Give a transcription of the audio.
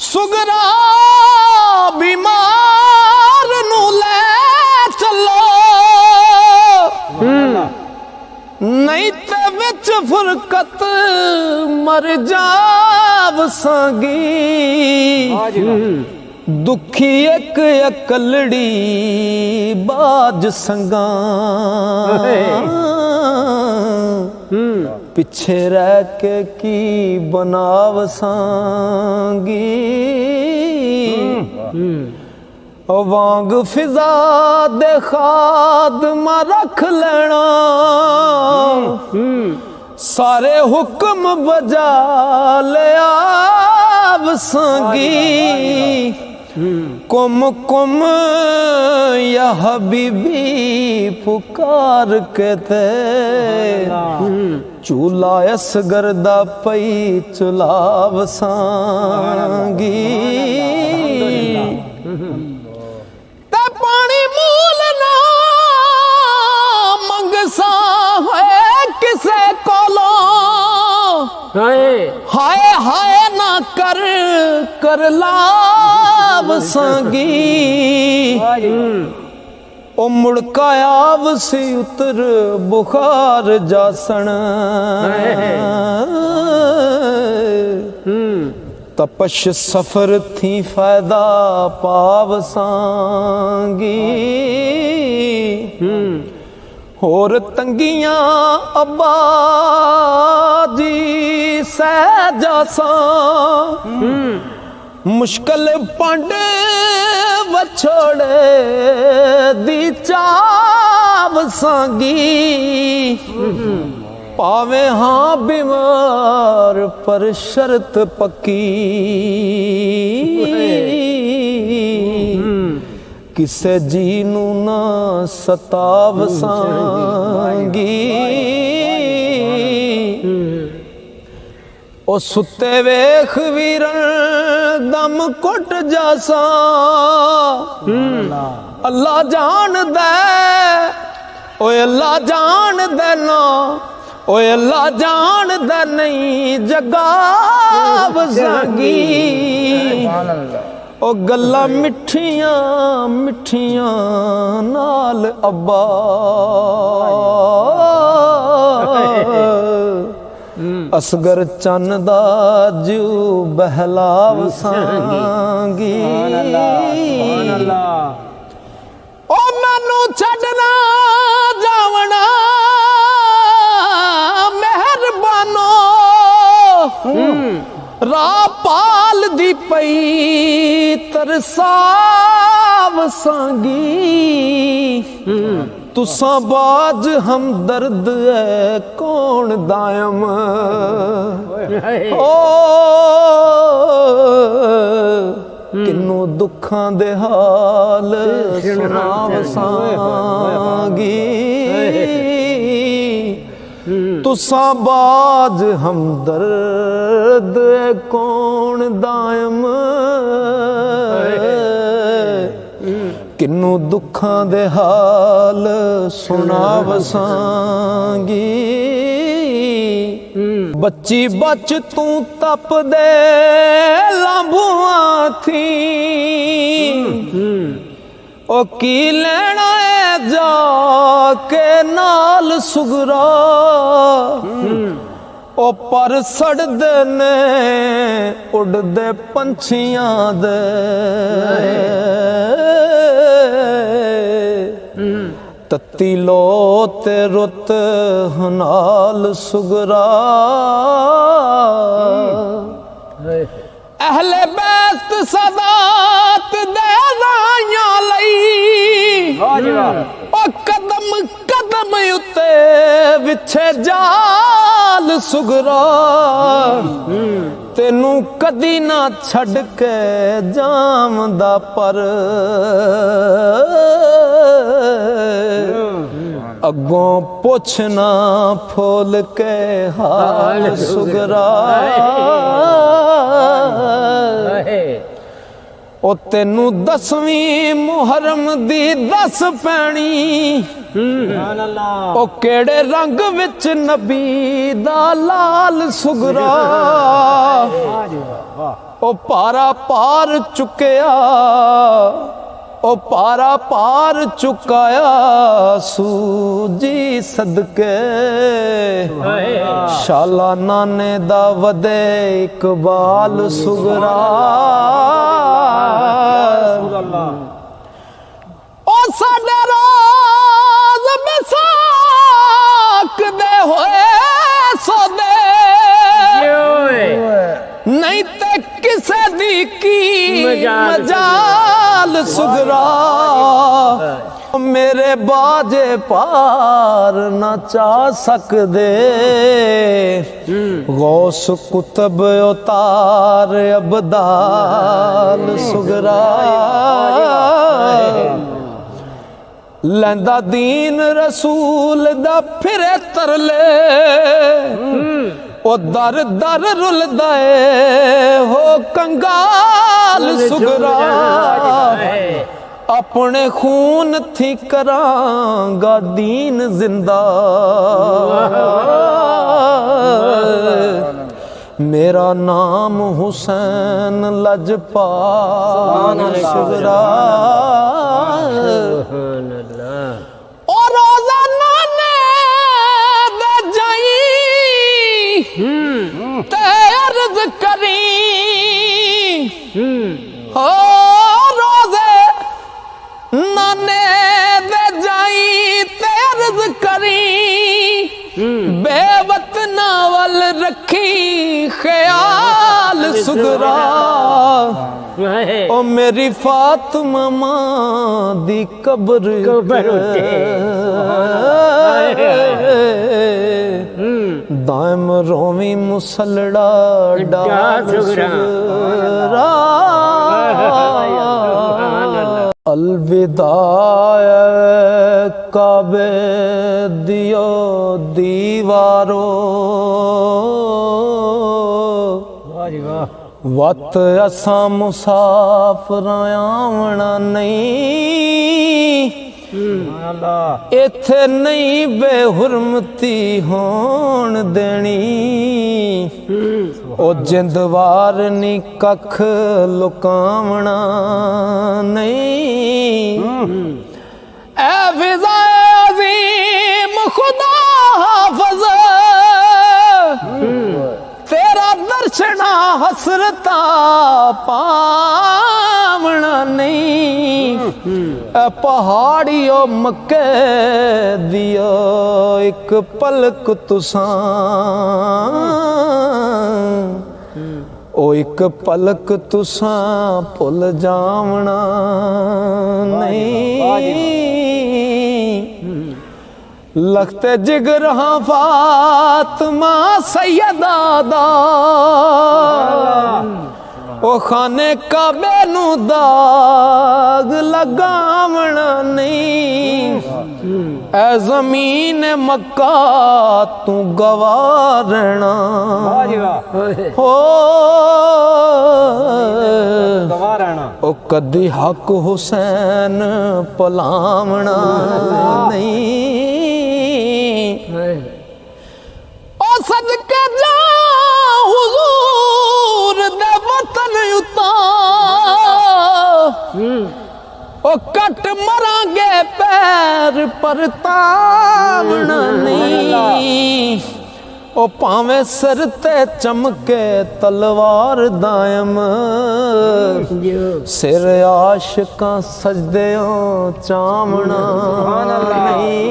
सुगरा बीमार नू ले चलो नहीं ते विच फुरकत मर जावसांगी। दुखी एक अकलड़ी बाज संगा पिछे रह के की बनावसांगी। वांग फिजा दे खाद मा रख लेना सारे हुक्म बजा ले आवसांगी। कुम कुम या हबीबी पुकार के ते चूल्हा असगरदा पई चुलावसांगी। ते पानी मूल ना मंगसा है किसे कोलो हाय हाय ना कर कर लावसांगी। ओ मुड़का आवसी उतर बुखार जासन तपश सफर थी फायदा पावसांगी। होर तंगियां अब्बा जी सह जासा मुश्किल पंड वछोड़े दी चावसांगी। पावे हाँ बीमार पर शर्त पक्की किसे जी नू ना सतावसांगी। ओ सुते वेख वीरन दम कुट जासा अल्लाह जान दे ओए अल्लाह जान दे ना ओए अल्लाह जान दे नहीं जगावसांगी। ओ गल्ला मिठियां मिठियां नाल अब्बा असगर चन्न दा जू बहलावसांगी। ओ मैनू छड्डना जावना मेहरबानो राह पाल दी पई तरसावसांगी। तुसां बाज हम दर्द है कौन दायम ओ किन्नू दुखां दे हाल सुनावसांगी। तुसां बाज हम दर्द है कौन दायम किन्नू दुखां दे हाल सुनावसांगी। बच्ची बच तू तप दे लांबुआं थी ओ की लेना है जाके नाल सुगरा ओ पर सड़दे ने उड़दे पंछियां दे तत्ती लो ते रुत हनाल सुगरा। अहले बैत सदात दे रायां लई ओ कदम कदम उते विछे जाल सुगरा। तेनू कदी ना छड़ के जामदा पर अगों पुछना फूल के हाल सुगरा ओ तेनू 10वीं मुहर्रम दी 10 पैणी ओ केड़े रंग विच नबी दा लाल सुगरा ओ पारा पार चुकिया ओ पारा पार चुकाया सूजी सदके शाला नाने दा वदे इकबाल सुगरा ओ साडे रोज मिसाक दे होए सोदे नहीं ते किसे दी की मजाल सुगरा मेरे बाजे पार ना चा सकदे गौस कुतब उतार अबदाल सुगरा लैंदा दीन रसूल दा फिरे तरले ओ दर दर रुलदा हो कंगाल सुगरा अपने खून थी करांगा दीन जिंदा मेरा नाम हुसैन लजपाल सुगरा और रोजा नाने दे जाई ते अर्ज करी हो रोजे नाने दे जाई ते अर्ज करी बेवतना वल रखी ख्याल सुगरा ओ मेरी फातिमा मां दी कब्र दायम रोवी मुसलड़ा डाल सुगरा अलविदा काबे दियो दीवारो वत असा मुसाफिर आवना नहीं इथे नहीं बेहुरमती होण देनी ओ जिंदवार नी कख लुकावना नहीं ए फिज़ाए अज़ीम खुदा हाफ़िज़ तेरा दर्शना हसरता पावना नहीं पहाड़ियो मक्के दियो एक पलक तुसां ओ एक पलक तुसां भुल जावना नहीं लखते जिगर हाँ फातिमा सैयदा दा ओ खाने काबे नू दाग लगावना नहीं ए जमीन मक्का तू गवाह रहना हो ओ कदी हक हुसैन पलावना नहीं ओ सदके जा हुजूर दे वतन ओ कट मरांगे पैर पर तावना नहीं ओ पावे सर ते चमके तलवार दायम सिर आशिकां सजदेओ चावना नहीं।